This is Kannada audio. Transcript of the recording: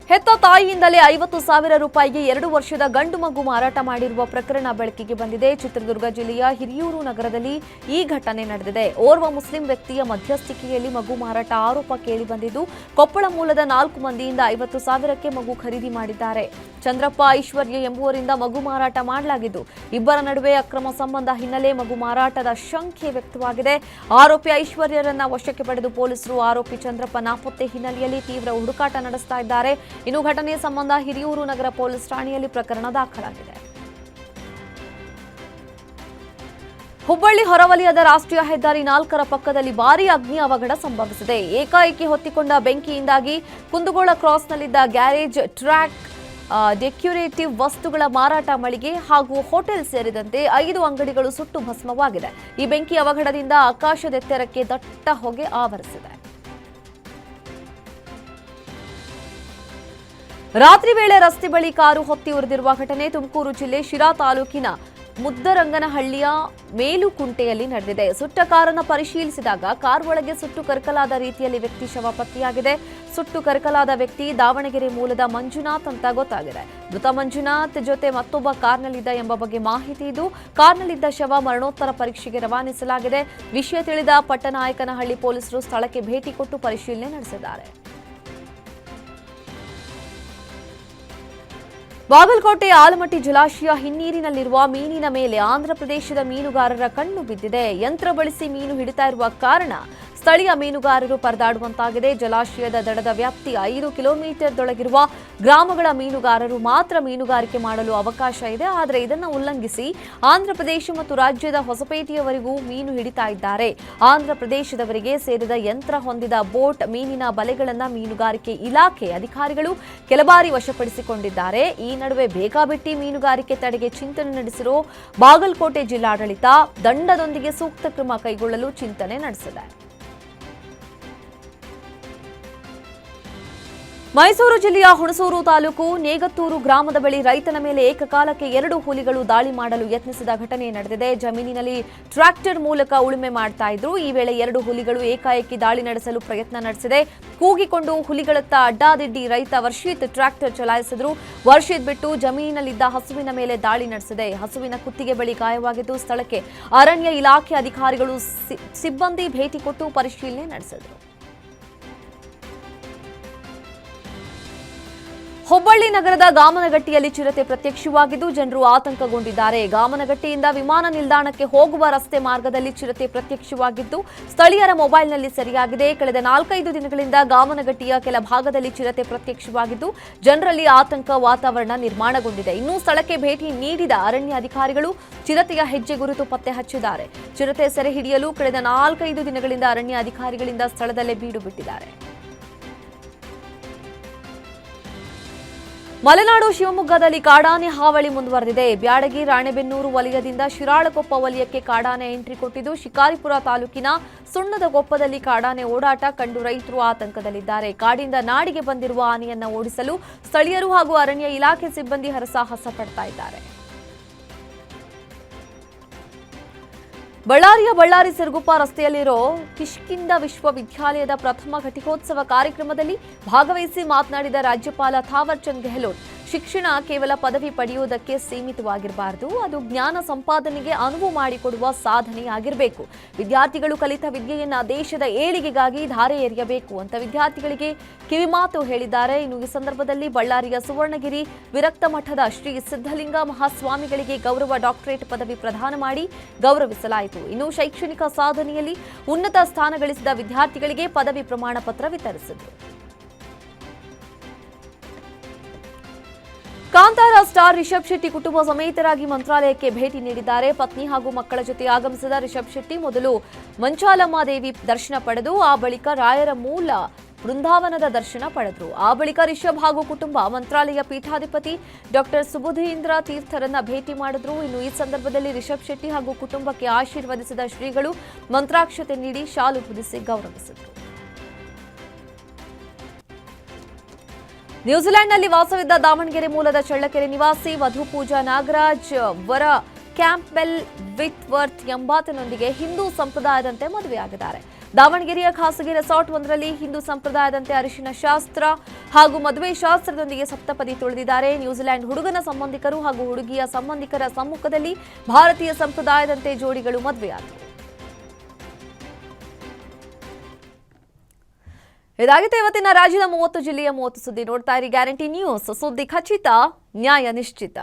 ಹೆತ್ತ ತಾಯಿಯಿಂದಲೇ 50,000 ರೂಪಾಯಿಗೆ 2 ವರ್ಷದ ಗಂಡು ಮಗು ಮಾರಾಟ ಮಾಡಿರುವ ಪ್ರಕರಣ ಬೆಳಕಿಗೆ ಬಂದಿದೆ. ಚಿತ್ರದುರ್ಗ ಜಿಲ್ಲೆಯ ಹಿರಿಯೂರು ನಗರದಲ್ಲಿ ಈ ಘಟನೆ ನಡೆದಿದೆ. ಓರ್ವ ಮುಸ್ಲಿಂ ವ್ಯಕ್ತಿಯ ಮಧ್ಯಸ್ಥಿಕೆಯಲ್ಲಿ ಮಗು ಮಾರಾಟ ಆರೋಪ ಕೇಳಿಬಂದಿದ್ದು, ಕೊಪ್ಪಳ ಮೂಲದ 4 ಮಂದಿಯಿಂದ 50,000ಕ್ಕೆ ಮಗು ಖರೀದಿ ಮಾಡಿದ್ದಾರೆ. ಚಂದ್ರಪ್ಪ, ಐಶ್ವರ್ಯ ಎಂಬುವರಿಂದ ಮಗು ಮಾರಾಟ ಮಾಡಲಾಗಿದ್ದು, ಇಬ್ಬರ ನಡುವೆ ಅಕ್ರಮ ಸಂಬಂಧ ಹಿನ್ನೆಲೆ ಮಗು ಮಾರಾಟದ ಶಂಕೆ ವ್ಯಕ್ತವಾಗಿದೆ. ಆರೋಪಿ ಐಶ್ವರ್ಯರನ್ನ ವಶಕ್ಕೆ ಪಡೆದು ಪೊಲೀಸರು ಆರೋಪಿ ಚಂದ್ರಪ್ಪ ನಾಪತ್ತೆ ಹಿನ್ನೆಲೆಯಲ್ಲಿ ತೀವ್ರ ಹುಡುಕಾಟ ನಡೆಸ್ತಾ ಇದ್ದಾರೆ. ಇನ್ನು ಘಟನೆ ಸಂಬಂಧ ಹಿರಿಯೂರು ನಗರ ಪೊಲೀಸ್ ಠಾಣೆಯಲ್ಲಿ ಪ್ರಕರಣ ದಾಖಲಾಗಿದೆ. ಹುಬ್ಬಳ್ಳಿ ಹೊರವಲಯದ ರಾಷ್ಟ್ರೀಯ ಹೆದ್ದಾರಿ 4ರ ಪಕ್ಕದಲ್ಲಿ ಭಾರೀ ಅಗ್ನಿ ಅವಘಡ ಸಂಭವಿಸಿದೆ. ಏಕಾಏಕಿ ಹೊತ್ತಿಕೊಂಡ ಬೆಂಕಿಯಿಂದಾಗಿ ಕುಂದಗೋಳ ಕ್ರಾಸ್ನಲ್ಲಿದ್ದ ಗ್ಯಾರೇಜ್, ಟ್ರ್ಯಾಕ್, ಡೆಕ್ಯುರೇಟಿವ್ ವಸ್ತುಗಳ ಮಾರಾಟ ಮಳಿಗೆ ಹಾಗೂ ಹೋಟೆಲ್ ಸೇರಿದಂತೆ 5 ಅಂಗಡಿಗಳು ಸುಟ್ಟು ಭಸ್ಮವಾಗಿದೆ. ಈ ಬೆಂಕಿ ಅವಘಡದಿಂದ ಆಕಾಶದೆತ್ತರಕ್ಕೆ ದಟ್ಟ ಹೊಗೆ ಆವರಿಸಿದೆ. ರಾತ್ರಿ ವೇಳೆ ರಸ್ತೆ ಬಳಿ ಕಾರು ಹೊತ್ತಿ ಉರಿದಿರುವ ಘಟನೆ ತುಮಕೂರು ಜಿಲ್ಲೆ ಶಿರಾ ತಾಲೂಕಿನ ಮುದ್ದರಂಗನಹಳ್ಳಿಯ ಮೇಲುಕುಂಟೆಯಲ್ಲಿ ನಡೆದಿದೆ. ಸುಟ್ಟ ಕಾರನ್ನು ಪರಿಶೀಲಿಸಿದಾಗ ಕಾರ್ ಒಳಗೆ ಸುಟ್ಟು ಕರಕಲಾದ ರೀತಿಯಲ್ಲಿ ವ್ಯಕ್ತಿ ಶವ ಪತ್ತೆಯಾಗಿದೆ. ಸುಟ್ಟು ಕರಕಲಾದ ವ್ಯಕ್ತಿ ದಾವಣಗೆರೆ ಮೂಲದ ಮಂಜುನಾಥ್ ಅಂತ ಗೊತ್ತಾಗಿದೆ. ಮೃತ ಮಂಜುನಾಥ್ ಜೊತೆ ಮತ್ತೊಬ್ಬ ಕಾರ್ನಲ್ಲಿದ್ದ ಎಂಬ ಬಗ್ಗೆ ಮಾಹಿತಿ ಇದ್ದು, ಕಾರ್ನಲ್ಲಿದ್ದ ಶವ ಮರಣೋತ್ತರ ಪರೀಕ್ಷೆಗೆ ರವಾನಿಸಲಾಗಿದೆ. ವಿಷಯ ತಿಳಿದ ಪಟ್ಟನಾಯಕನಹಳ್ಳಿ ಪೊಲೀಸರು ಸ್ಥಳಕ್ಕೆ ಭೇಟಿ ಕೊಟ್ಟು ಪರಿಶೀಲನೆ ನಡೆಸಿದ್ದಾರೆ. ಬಾಗಲಕೋಟೆ ಆಲಮಟ್ಟಿ ಜಲಾಶಯ ಹಿನ್ನೀರಿನಲ್ಲಿರುವ ಮೀನಿನ ಮೇಲೆ ಆಂಧ್ರಪ್ರದೇಶದ ಮೀನುಗಾರರ ಕಣ್ಣು ಬಿದ್ದಿದೆ. ಯಂತ್ರ ಬಳಸಿ ಮೀನು ಹಿಡಿತಾ ಇರುವ ಕಾರಣ ಸ್ಥಳೀಯ ಮೀನುಗಾರರು ಪರದಾಡುವಂತಾಗಿದೆ. ಜಲಾಶಯದ ದಡದ ವ್ಯಾಪ್ತಿ 5 ಕಿಲೋಮೀಟರ್ದೊಳಗಿರುವ ಗ್ರಾಮಗಳ ಮೀನುಗಾರರು ಮಾತ್ರ ಮೀನುಗಾರಿಕೆ ಮಾಡಲು ಅವಕಾಶ ಇದೆ. ಆದರೆ ಇದನ್ನು ಉಲ್ಲಂಘಿಸಿ ಆಂಧ್ರಪ್ರದೇಶ ಮತ್ತು ರಾಜ್ಯದ ಹೊಸಪೇಟೆಯವರೆಗೂ ಮೀನು ಹಿಡಿತಾ ಇದ್ದಾರೆ. ಆಂಧ್ರಪ್ರದೇಶದವರಿಗೆ ಸೇರಿದ ಯಂತ್ರ ಹೊಂದಿದ ಬೋಟ್, ಮೀನಿನ ಬಲೆಗಳನ್ನು ಮೀನುಗಾರಿಕೆ ಇಲಾಖೆ ಅಧಿಕಾರಿಗಳು ಕೆಲ ಬಾರಿ ವಶಪಡಿಸಿಕೊಂಡಿದ್ದಾರೆ. ಈ ನಡುವೆ ಬೇಕಾಬಿಟ್ಟಿ ಮೀನುಗಾರಿಕೆ ತಡೆಗೆ ಚಿಂತನೆ ನಡೆಸಿರೋ ಬಾಗಲಕೋಟೆ ಜಿಲ್ಲಾಡಳಿತ ದಂಡದೊಂದಿಗೆ ಸೂಕ್ತ ಕ್ರಮ ಕೈಗೊಳ್ಳಲು ಚಿಂತನೆ ನಡೆಸಿದೆ. ಮೈಸೂರು ಜಿಲ್ಲೆಯ ಹುಣಸೂರು ತಾಲೂಕು ನೇಗತ್ತೂರು ಗ್ರಾಮದ ಬಳಿ ರೈತನ ಮೇಲೆ ಏಕಕಾಲಕ್ಕೆ 2 ಹುಲಿಗಳು ದಾಳಿ ಮಾಡಲು ಯತ್ನಿಸಿದ ಘಟನೆ ನಡೆದಿದೆ. ಜಮೀನಿನಲ್ಲಿ ಟ್ರ್ಯಾಕ್ಟರ್ ಮೂಲಕ ಉಳುಮೆ ಮಾಡ್ತಾ ಇದ್ರು. ಈ ವೇಳೆ 2 ಹುಲಿಗಳು ಏಕಾಏಕಿ ದಾಳಿ ನಡೆಸಲು ಪ್ರಯತ್ನ ನಡೆಸಿದೆ. ಕೂಗಿಕೊಂಡು ಹುಲಿಗಳತ್ತ ಅಡ್ಡಾದಿಡ್ಡಿ ರೈತ ವರ್ಷಿತ್ ಟ್ರ್ಯಾಕ್ಟರ್ ಚಲಾಯಿಸಿದ್ರು. ವರ್ಷಿತ್ ಬಿಟ್ಟು ಜಮೀನಿನಲ್ಲಿದ್ದ ಹಸುವಿನ ಮೇಲೆ ದಾಳಿ ನಡೆಸಿದೆ. ಹಸುವಿನ ಕುತ್ತಿಗೆ ಬಳಿ ಗಾಯವಾಗಿದ್ದು, ಸ್ಥಳಕ್ಕೆ ಅರಣ್ಯ ಇಲಾಖೆ ಅಧಿಕಾರಿಗಳು ಸಿಬ್ಬಂದಿ ಭೇಟಿ ಕೊಟ್ಟು ಪರಿಶೀಲನೆ ನಡೆಸಿದರು. ಹುಬ್ಬಳ್ಳಿ ನಗರದ ಗಾಮನಗಟ್ಟಿಯಲ್ಲಿ ಚಿರತೆ ಪ್ರತ್ಯಕ್ಷವಾಗಿದ್ದು, ಜನರು ಆತಂಕಗೊಂಡಿದ್ದಾರೆ. ಗಾಮನಗಟ್ಟಿಯಿಂದ ವಿಮಾನ ನಿಲ್ದಾಣಕ್ಕೆ ಹೋಗುವ ರಸ್ತೆ ಮಾರ್ಗದಲ್ಲಿ ಚಿರತೆ ಪ್ರತ್ಯಕ್ಷವಾಗಿದ್ದು, ಸ್ಥಳೀಯರ ಮೊಬೈಲ್ನಲ್ಲಿ ಸೆರೆಯಾಗಿದೆ. ಕಳೆದ 4-5 ದಿನಗಳಿಂದ ಗಾಮನಗಟ್ಟಿಯ ಕೆಲ ಭಾಗದಲ್ಲಿ ಚಿರತೆ ಪ್ರತ್ಯಕ್ಷವಾಗಿದ್ದು, ಜನರಲ್ಲಿ ಆತಂಕ ವಾತಾವರಣ ನಿರ್ಮಾಣಗೊಂಡಿದೆ. ಇನ್ನು ಸ್ಥಳಕ್ಕೆ ಭೇಟಿ ನೀಡಿದ ಅರಣ್ಯ ಅಧಿಕಾರಿಗಳು ಚಿರತೆಯ ಹೆಜ್ಜೆ ಗುರುತು ಪತ್ತೆ ಹಚ್ಚಿದ್ದಾರೆ. ಚಿರತೆ ಸೆರೆ ಹಿಡಿಯಲು ಕಳೆದ 4-5 ದಿನಗಳಿಂದ ಅರಣ್ಯ ಅಧಿಕಾರಿಗಳಿಂದ ಸ್ಥಳದಲ್ಲೇ ಬೀಡು ಬಿಟ್ಟಿದ್ದಾರೆ. ಮಲೆನಾಡು ಶಿವಮೊಗ್ಗದಲ್ಲಿ ಕಾಡಾನೆ ಹಾವಳಿ ಮುಂದುವರೆದಿದೆ. ಬ್ಯಾಡಗಿ, ರಾಣೆಬೆನ್ನೂರು ವಲಯದಿಂದ ಶಿರಾಳಕೊಪ್ಪ ವಲಯಕ್ಕೆ ಕಾಡಾನೆ ಎಂಟ್ರಿ ಕೊಟ್ಟಿದ್ದು, ಶಿಕಾರಿಪುರ ತಾಲೂಕಿನ ಸುಣ್ಣದಕೊಪ್ಪದಲ್ಲಿ ಕಾಡಾನೆ ಓಡಾಟ ಕಂಡು ರೈತರು ಆತಂಕದಲ್ಲಿದ್ದಾರೆ. ಕಾಡಿಂದ ನಾಡಿಗೆ ಬಂದಿರುವ ಆನೆಯನ್ನ ಓಡಿಸಲು ಸ್ಥಳೀಯರು ಹಾಗೂ ಅರಣ್ಯ ಇಲಾಖೆ ಸಿಬ್ಬಂದಿ ಹರಸಾಹಸ ಪಡ್ತಾ ಇದ್ದಾರೆ. ಬಳ್ಳಾರಿಯ ಬಳ್ಳಾರಿ ಸಿರುಗುಪ್ಪ ರಸ್ತೆಯಲ್ಲಿರೋ ಕಿಷ್ಕಿಂಧ ವಿಶ್ವವಿದ್ಯಾಲಯದ ಪ್ರಥಮ ಘಟಿಕೋತ್ಸವ ಕಾರ್ಯಕ್ರಮದಲ್ಲಿ ಭಾಗವಹಿಸಿ ಮಾತನಾಡಿದ ರಾಜ್ಯಪಾಲ ಥಾವರ್ ಚಂದ್ ಗೆಹ್ಲೋಟ್, ಶಿಕ್ಷಣ ಕೇವಲ ಪದವಿ ಪಡೆಯುವುದಕ್ಕೆ ಸೀಮಿತವಾಗಿರಬಾರದು, ಅದು ಜ್ಞಾನ ಸಂಪಾದನೆಗೆ ಅನುವು ಮಾಡಿಕೊಡುವ ಸಾಧನೆಯಾಗಿರಬೇಕು. ವಿದ್ಯಾರ್ಥಿಗಳು ಕಲಿತ ವಿದ್ಯೆಯನ್ನ ದೇಶದ ಏಳಿಗೆಗಾಗಿ ಧಾರೆ ಎರೆಯಬೇಕು ಅಂತ ವಿದ್ಯಾರ್ಥಿಗಳಿಗೆ ಕಿವಿಮಾತು ಹೇಳಿದ್ದಾರೆ. ಇನ್ನು ಈ ಸಂದರ್ಭದಲ್ಲಿ ಬಳ್ಳಾರಿಯ ಸುವರ್ಣಗಿರಿ ವಿರಕ್ತ ಮಠದ ಶ್ರೀ ಸಿದ್ಧಲಿಂಗ ಮಹಾಸ್ವಾಮಿಗಳಿಗೆ ಗೌರವ ಡಾಕ್ಟರೇಟ್ ಪದವಿ ಪ್ರದಾನ ಮಾಡಿ ಗೌರವಿಸಲಾಯಿತು. ಇನ್ನು ಶೈಕ್ಷಣಿಕ ಸಾಧನೆಯಲ್ಲಿ ಉನ್ನತ ಸ್ಥಾನ ಗಳಿಸಿದ ವಿದ್ಯಾರ್ಥಿಗಳಿಗೆ ಪದವಿ ಪ್ರಮಾಣ ಪತ್ರ ವಿತರಿಸಿದರು. ಕಾಂತಾರ ಸ್ಟಾರ್ ರಿಷಬ್ ಶೆಟ್ಟಿ ಕುಟುಂಬ ಸಮೇತರಾಗಿ ಮಂತ್ರಾಲಯಕ್ಕೆ ಭೇಟಿ ನೀಡಿದ್ದಾರೆ. ಪತ್ನಿ ಹಾಗೂ ಮಕ್ಕಳ ಜೊತೆ ಆಗಮಿಸಿದ ರಿಷಬ್ ಶೆಟ್ಟಿ ಮೊದಲು ಮಂಚಾಲಮ್ಮ ದೇವಿ ದರ್ಶನ ಪಡೆದು ಆ ಬಳಿಕ ರಾಯರ ಮೂಲ ಬೃಂದಾವನದ ದರ್ಶನ ಪಡೆದರು. ಆ ಬಳಿಕ ರಿಷಬ್ ಹಾಗೂ ಕುಟುಂಬ ಮಂತ್ರಾಲಯ ಪೀಠಾಧಿಪತಿ ಡಾಕ್ಟರ್ ಸುಬುಧೇಂದ್ರ ತೀರ್ಥರನ್ನ ಭೇಟಿ ಮಾಡಿದ್ರು. ಇನ್ನು ಈ ಸಂದರ್ಭದಲ್ಲಿ ರಿಷಬ್ ಶೆಟ್ಟಿ ಹಾಗೂ ಕುಟುಂಬಕ್ಕೆ ಆಶೀರ್ವದಿಸಿದ ಶ್ರೀಗಳು ಮಂತ್ರಾಕ್ಷತೆ ನೀಡಿ ಶಾಲು ಹೊದಿಸಿ ಗೌರವಿಸಿದರು. ನ್ಯೂಜಿಲೆಂಡ್ನಲ್ಲಿ ವಾಸವಿದ್ದ ದಾವಣಗೆರೆ ಮೂಲದ ಚಳ್ಳಕೆರೆ ನಿವಾಸಿ ವಧು ಪೂಜಾ ನಾಗರಾಜ್ ವರ ಕ್ಯಾಂಪ್ಬೆಲ್ ವಿಟ್ವರ್ತ್ ಎಂಬಾತನೊಂದಿಗೆ ಹಿಂದೂ ಸಂಪ್ರದಾಯದಂತೆ ಮದುವೆಯಾಗಿದ್ದಾರೆ. ದಾವಣಗೆರೆಯ ಖಾಸಗಿ ರೆಸಾರ್ಟ್ ಒಂದರಲ್ಲಿ ಹಿಂದೂ ಸಂಪ್ರದಾಯದಂತೆ ಅರಿಶಿನ ಶಾಸ್ತ್ರ ಹಾಗೂ ಮದುವೆ ಶಾಸ್ತ್ರದೊಂದಿಗೆ ಸಪ್ತಪದಿ ತುಳಿದಿದ್ದಾರೆ. ನ್ಯೂಜಿಲೆಂಡ್ ಹುಡುಗನ ಸಂಬಂಧಿಕರು ಹಾಗೂ ಹುಡುಗಿಯ ಸಂಬಂಧಿಕರ ಸಮ್ಮುಖದಲ್ಲಿ ಭಾರತೀಯ ಸಂಪ್ರದಾಯದಂತೆ ಜೋಡಿಗಳು ಮದುವೆಯಾದವು. ಇದಾಗಿತ್ತು ಇವತ್ತಿನ ರಾಜ್ಯದ 30 ಜಿಲ್ಲೆಯ 30 ಸುದ್ದಿ. ನೋಡ್ತಾ ಇರಿ ಗ್ಯಾರಂಟಿ ನ್ಯೂಸ್, ಸುದ್ದಿ ಖಚಿತ, ನ್ಯಾಯ ನಿಶ್ಚಿತ.